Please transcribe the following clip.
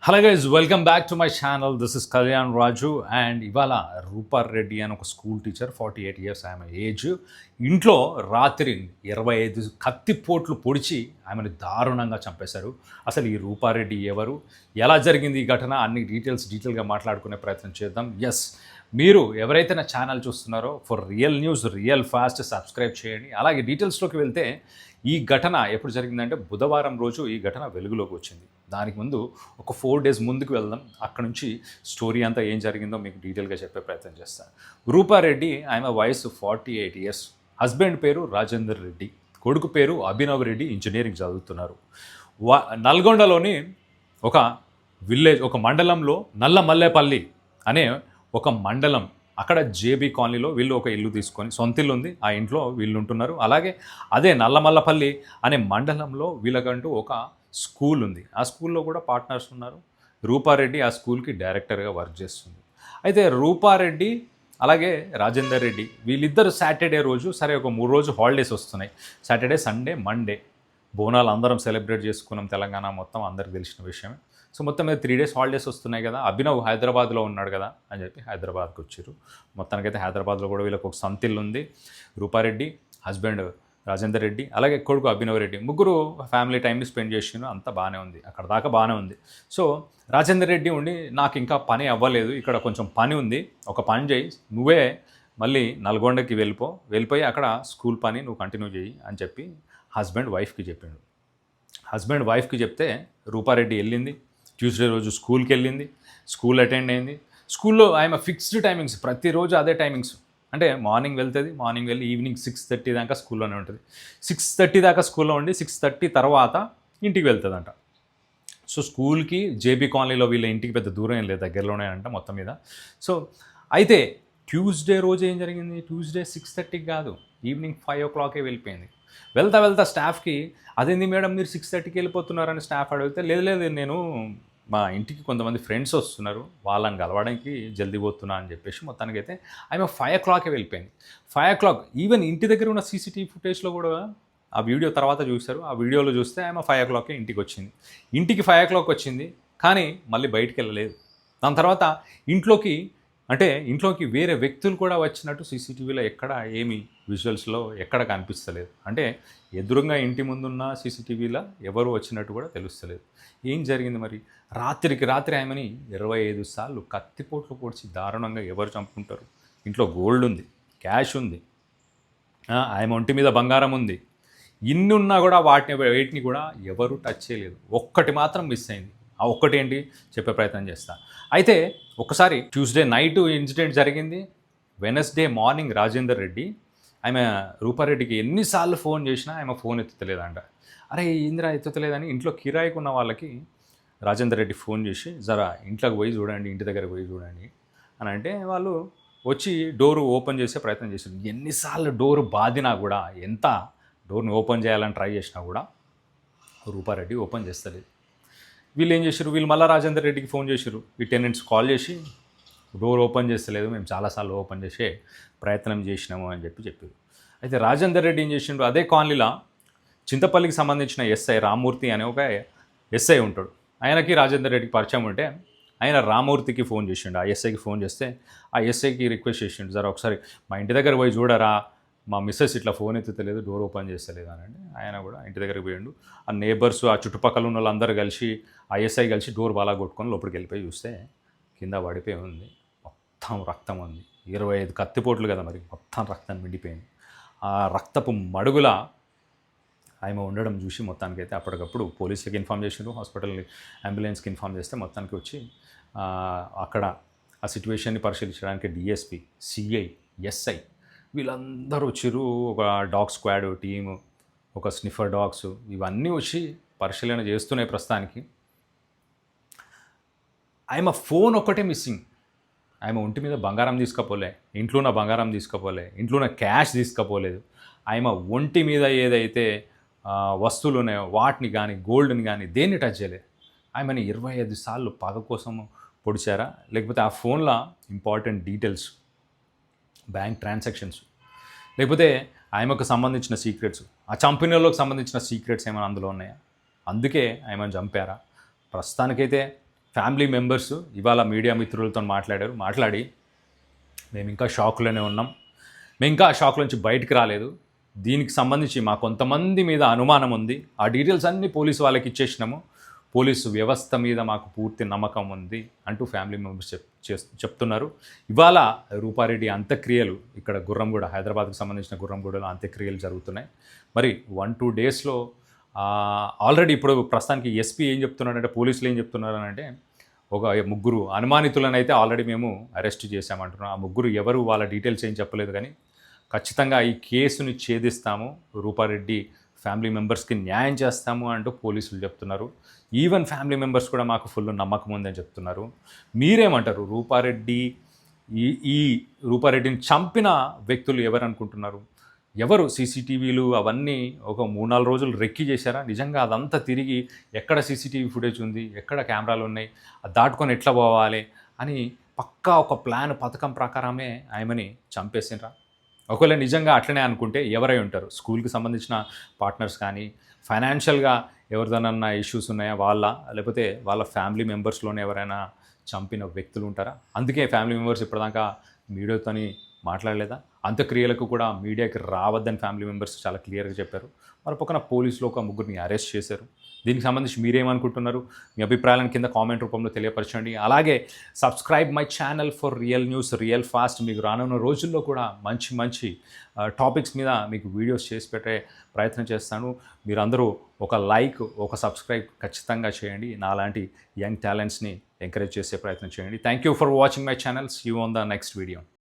Hello guys, welcome back to my channel. This is Kalyan Raju. And ఇవాళ రూపార్ రెడ్డి అని ఒక school teacher, 48 years ఆమె age, ఇంట్లో రాత్రి 25 కత్తిపోట్లు పొడిచి ఆమెను దారుణంగా చంపేశారు. అసలు ఈ రూపారెడ్డి ఎవరు, ఎలా జరిగింది ఈ ఘటన, అన్ని డీటెయిల్గా మాట్లాడుకునే ప్రయత్నం చేద్దాం. ఎస్, మీరు ఎవరైతే నా ఛానల్ చూస్తున్నారో for real news, real fast subscribe చేయండి. అలాగే డీటెయిల్స్లోకి వెళ్తే ఈ ఘటన ఎప్పుడు జరిగిందంటే బుధవారం రోజు ఈ ఘటన వెలుగులోకి వచ్చింది. దానికి ముందు ఒక 4 days ముందుకు వెళ్దాం. అక్కడ నుంచి స్టోరీ అంతా ఏం జరిగిందో మీకు డీటెయిల్గా చెప్పే ప్రయత్నం చేస్తాను. రూపారెడ్డి, ఆమె వయసు 48 years, హస్బెండ్ పేరు రాజేందర్ రెడ్డి, కొడుకు పేరు అభినవ్ రెడ్డి, ఇంజనీరింగ్ చదువుతున్నారు. నల్గొండలోని ఒక విలేజ్, ఒక మండలంలో నల్లమల్లేపల్లి అనే ఒక మండలం, అక్కడ జేబీ కాలనీలో వీళ్ళు ఒక ఇల్లు తీసుకొని, సొంత ఇల్లు ఉంది, ఆ ఇంట్లో వీళ్ళు ఉంటున్నారు. అలాగే అదే నల్లమల్లపల్లి అనే మండలంలో వీళ్ళకంటూ ఒక స్కూల్ ఉంది. ఆ స్కూల్లో కూడా పార్ట్నర్స్ ఉన్నారు. రూపారెడ్డి ఆ స్కూల్కి డైరెక్టర్గా వర్క్ చేస్తుంది. అయితే రూపారెడ్డి అలాగే రాజేందర్ రెడ్డి వీళ్ళిద్దరు సాటర్డే రోజు, సరే ఒక 3 రోజు హాలిడేస్ వస్తున్నాయి, సాటర్డే, సండే, మండే బోనాలు అందరం సెలబ్రేట్ చేసుకున్నాం, తెలంగాణ మొత్తం అందరికి తెలిసిన విషయమే. సో మొత్తం మీద 3 days హాలిడేస్ వస్తున్నాయి కదా, అభినవ్ హైదరాబాద్లో ఉన్నాడు కదా అని చెప్పి హైదరాబాద్కి వచ్చారు. మొత్తానికైతే హైదరాబాద్లో కూడా వీళ్ళకి ఒక సొంత ఇల్లు ఉంది. రూపారెడ్డి, హస్బెండ్ రాజేందర్ రెడ్డి, అలాగే కొడుకు అభినవ్ రెడ్డి, ముగ్గురు ఫ్యామిలీ టైంని స్పెండ్ చేసినారు. అంతా బాగానే ఉంది, అక్కడ దాకా బాగానే ఉంది. సో రాజేందర్ రెడ్డి ఉండి, నాకు ఇంకా పని అవ్వలేదు, ఇక్కడ కొంచెం పని ఉంది, ఒక పని చేయి, నువ్వే మళ్ళీ నల్గొండకి వెళ్ళిపోయి అక్కడ స్కూల్ పని నువ్వు కంటిన్యూ చేయి అని చెప్పి హస్బెండ్ వైఫ్కి చెప్పిండు. హస్బెండ్ వైఫ్కి చెప్తే రూపారెడ్డి వెళ్ళింది. ట్యూస్డే రోజు స్కూల్కి వెళ్ళింది, స్కూల్ అటెండ్ అయింది. స్కూల్లో ఆయన ఫిక్స్డ్ టైమింగ్స్, ప్రతిరోజు అదే టైమింగ్స్. అంటే మార్నింగ్ వెళ్తుంది, మార్నింగ్ వెళ్ళి ఈవినింగ్ 6:30 దాకా స్కూల్లోనే ఉంటుంది. 6:30 దాకా స్కూల్లో ఉండి 6:30 తర్వాత ఇంటికి వెళ్తుందంట. సో స్కూల్కి జేబీ కాలనీలో వీళ్ళ ఇంటికి పెద్ద దూరం ఏం లేదు, దగ్గరలోనే అంట మొత్తం మీద. సో అయితే ట్యూస్డే రోజు ఏం జరిగింది, ట్యూస్డే 6:30కి కాదు, ఈవినింగ్ 5 o'clock వెళ్ళిపోయింది. వెళ్తా స్టాఫ్కి, అదేంది మేడం మీరు 6:30కి వెళ్ళిపోతున్నారని స్టాఫ్ అడిగితే, లేదు నేను మా ఇంటికి కొంతమంది ఫ్రెండ్స్ వస్తున్నారు, వాళ్ళని కలవడానికి జల్దీ పోతున్నా అని చెప్పేసి మొత్తానికైతే ఆమె 5 o'clock వెళ్ళిపోయింది. 5 o'clock ఈవెన్ ఇంటి దగ్గర ఉన్న సీసీటీవీ ఫుటేజ్లో కూడా ఆ వీడియో తర్వాత చూశారు. ఆ వీడియోలో చూస్తే ఆమె 5 o'clock ఇంటికి వచ్చింది. ఇంటికి 5 o'clock వచ్చింది, కానీ మళ్ళీ బయటికి వెళ్ళలేదు. దాని తర్వాత ఇంట్లోకి వేరే వ్యక్తులు కూడా వచ్చినట్టు సీసీటీవీలో ఎక్కడ ఏమి విజువల్స్లో ఎక్కడ కనిపిస్తలేదు. అంటే ఎదురుగా ఇంటి ముందున్న సీసీటీవీలో ఎవరు వచ్చినట్టు కూడా తెలుస్తలేదు. ఏం జరిగింది మరి? రాత్రికి రాత్రి ఆమెని 25 సార్లు కత్తిపోట్లు పొడిచి దారుణంగా ఎవరు చంపుకుంటారు? ఇంట్లో గోల్డ్ ఉంది, క్యాష్ ఉంది, ఆమె ఒంటి మీద బంగారం ఉంది. ఇన్ని ఉన్నా కూడా వేటిని కూడా ఎవరు టచ్ చేయలేదు. ఒక్కటి మాత్రం మిస్ అయింది. ఆ ఒక్కటి ఏంటి చెప్పే ప్రయత్నం చేస్తా. అయితే ఒకసారి ట్యూస్డే నైట్ ఇన్సిడెంట్ జరిగింది. వెనస్డే మార్నింగ్ రాజేందర్ రెడ్డి ఆమె రూపారెడ్డికి ఎన్నిసార్లు ఫోన్ చేసినా ఆమె ఫోన్ ఎత్తుతలేదంట. అరే ఇందిరా ఎత్తుతలేదని ఇంట్లో కిరాయికి ఉన్న వాళ్ళకి రాజేందర్ రెడ్డి ఫోన్ చేసి, జరా ఇంట్లోకి పోయి చూడండి, ఇంటి దగ్గర పోయి చూడండి అని అంటే, వాళ్ళు వచ్చి డోరు ఓపెన్ చేసే ప్రయత్నం చేశారు. ఎన్నిసార్లు డోరు బాదినా కూడా, ఎంత డోర్ని ఓపెన్ చేయాలని ట్రై చేసినా కూడా రూపారెడ్డి ఓపెన్ చేస్తలేదు. వీళ్ళు ఏం చేశారు, వీళ్ళు మళ్ళీ రాజేందర్ రెడ్డికి ఫోన్ చేశారు. ఈ టెనెంట్స్ కాల్ చేసి డోర్ ఓపెన్ చేస్తలేదు, మేము చాలాసార్లు ఓపెన్ చేసే ప్రయత్నం చేసినాము అని చెప్పారు. అయితే రాజేందర్ రెడ్డి ఏం చేసిండు, అదే కాలనీలో చింతపల్లికి సంబంధించిన ఎస్ఐ రామూర్తి అనే ఒక ఎస్ఐ ఉంటాడు. ఆయనకి రాజేందర్ రెడ్డికి పరిచయం ఉంటే ఆయన రామూర్తికి ఫోన్ చేసిండు. ఆ ఎస్ఐకి ఫోన్ చేస్తే ఆ ఎస్ఐకి రిక్వెస్ట్ చేసిండు, జర ఒకసారి మా ఇంటి దగ్గర పోయి చూడరా, మా మిస్సెస్ ఇట్లా ఫోన్ ఎత్తుతలేదు, డోర్ ఓపెన్ చేస్తలేదు అని. ఆయన కూడా ఇంటి దగ్గరికి పోయిండు. ఆ నేబర్స్, ఆ చుట్టుపక్కల ఉన్న వాళ్ళందరూ కలిసి, ఆ ఎస్ఐ కలిసి డోర్ బాగా కొట్టుకొని లోపలికి వెళ్ళిపోయి చూస్తే కింద పడిపోయి ఉంది, మొత్తం రక్తం ఉంది. 25 కత్తిపోట్లు కదా మరి, మొత్తం రక్తం మిండిపోయింది. ఆ రక్తపు మడుగుల ఆమె ఉండడం చూసి మొత్తానికైతే అప్పటికప్పుడు పోలీసులకు ఇన్ఫామ్ చేసిండ్రు, హాస్పిటల్ అంబులెన్స్కి ఇన్ఫామ్ చేస్తే మొత్తానికి వచ్చి అక్కడ ఆ సిచ్యువేషన్ని పరిశీలించడానికి డిఎస్పి, సిఐ, ఎస్ఐ వీళ్ళందరూ వచ్చిర్రు. ఒక డాగ్ స్క్వాడ్ టీము, ఒక స్నిఫర్ డాగ్స్, ఇవన్నీ వచ్చి పరిశీలన చేస్తున్నాయి. ప్రస్తుతానికి ఆమె ఫోన్ ఒక్కటే మిస్సింగ్. ఆమె ఒంటి మీద బంగారం తీసుకపోలే, ఇంట్లో ఉన్న బంగారం తీసుకపోలే, ఇంట్లో ఉన్న క్యాష్ తీసుకపోలేదు. ఆమె ఒంటి మీద ఏదైతే వస్తువులు ఉన్నాయో వాటిని కానీ, గోల్డ్ని కానీ దేన్ని టచ్ చేయలేదు. ఆమెని 25 సార్లు పగ కోసం పొడిచారా, లేకపోతే ఆ ఫోన్లో ఇంపార్టెంట్ డీటెయిల్స్, బ్యాంక్ ట్రాన్సాక్షన్స్, లేకపోతే ఆమెకు సంబంధించిన సీక్రెట్స్, ఆ చంపిన సంబంధించిన సీక్రెట్స్ ఏమైనా అందులో ఉన్నాయా, అందుకే ఆమెను చంపారా? ప్రస్తుతానికైతే ఫ్యామిలీ మెంబర్స్ ఇవాళ మీడియా మిత్రులతో మాట్లాడి మేము ఇంకా షాక్లోనే ఉన్నాం, మేము ఇంకా ఆ షాక్ నుంచి బయటికి రాలేదు, దీనికి సంబంధించి మా కొంతమంది మీద అనుమానం ఉంది, ఆ డీటెయిల్స్ అన్నీ పోలీసు వాళ్ళకి ఇచ్చేసినాము, పోలీసు వ్యవస్థ మీద మాకు పూర్తి నమ్మకం ఉంది అంటూ ఫ్యామిలీ మెంబర్స్ చెప్తున్నారు. ఇవాళ రూపారెడ్డి అంత్యక్రియలు ఇక్కడ గుర్రంగూడ, హైదరాబాద్కి సంబంధించిన గుర్రంగూడలో అంత్యక్రియలు జరుగుతున్నాయి. మరి 1-2 డేస్లో ఆల్రెడీ ఇప్పుడు ప్రస్తుతానికి ఎస్పీ ఏం చెప్తున్నాడంటే, పోలీసులు ఏం చెప్తున్నారనంటే, ఒక ముగ్గురు అనుమానితులను అయితే ఆల్రెడీ మేము అరెస్ట్ చేశామంటున్నాం. ఆ ముగ్గురు ఎవరు, వాళ్ళ డీటెయిల్స్ ఏం చెప్పలేదు, కానీ ఖచ్చితంగా ఈ కేసుని ఛేదిస్తాము, రూపారెడ్డి ఫ్యామిలీ మెంబర్స్కి న్యాయం చేస్తాము అంటూ పోలీసులు చెప్తున్నారు. ఈవెన్ ఫ్యామిలీ మెంబర్స్ కూడా మాకు ఫుల్ నమ్మకం ఉందని చెప్తున్నారు. మీరేమంటారు? రూపారెడ్డి ఈ రూపారెడ్డిని చంపిన వ్యక్తులు ఎవరు అనుకుంటున్నారు? ఎవరు? సీసీటీవీలు అవన్నీ ఒక 3-4 రోజులు రెక్కి చేశారా? నిజంగా అదంతా తిరిగి ఎక్కడ సీసీటీవీ ఫుటేజ్ ఉంది, ఎక్కడ కెమెరాలు ఉన్నాయి, అది దాటుకొని ఎట్లా పోవాలి అని పక్కా ఒక పథకం ప్రకారమే ఆమెని చంపేసిండ్రా? ఒకవేళ నిజంగా అట్లనే అనుకుంటే ఎవరై ఉంటారు? స్కూల్కి సంబంధించిన పార్ట్నర్స్ కానీ, ఫైనాన్షియల్గా ఎవరిదైనా ఇష్యూస్ ఉన్నాయా వాళ్ళ, లేకపోతే వాళ్ళ ఫ్యామిలీ మెంబర్స్లోనే ఎవరైనా చంపిన వ్యక్తులు ఉంటారా? అందుకే ఫ్యామిలీ మెంబర్స్ ఇప్పటిదాకా మీడియాతోని మాట్లాడలేదా? అంత్యక్రియలకు కూడా మీడియాకి రావద్దని ఫ్యామిలీ మెంబర్స్ చాలా క్లియర్గా చెప్పారు. మరి పక్కన పోలీసులు ఒక ముగ్గురిని అరెస్ట్ చేశారు. దీనికి సంబంధించి మీరేమనుకుంటున్నారు? మీ అభిప్రాయాలను కింద కామెంట్ రూపంలో తెలియపరచండి. అలాగే subscribe my channel for real news, real fast. మీకు రానున్న రోజుల్లో కూడా మంచి టాపిక్స్ మీద మీకు వీడియోస్ చేసి పెట్టే ప్రయత్నం చేస్తాను. మీరందరూ ఒక లైక్, ఒక సబ్స్క్రైబ్ ఖచ్చితంగా చేయండి. నాలాంటి యంగ్ టాలెంట్స్ని ఎంకరేజ్ చేసే ప్రయత్నం చేయండి. Thank you for watching my channel. See you on the next video.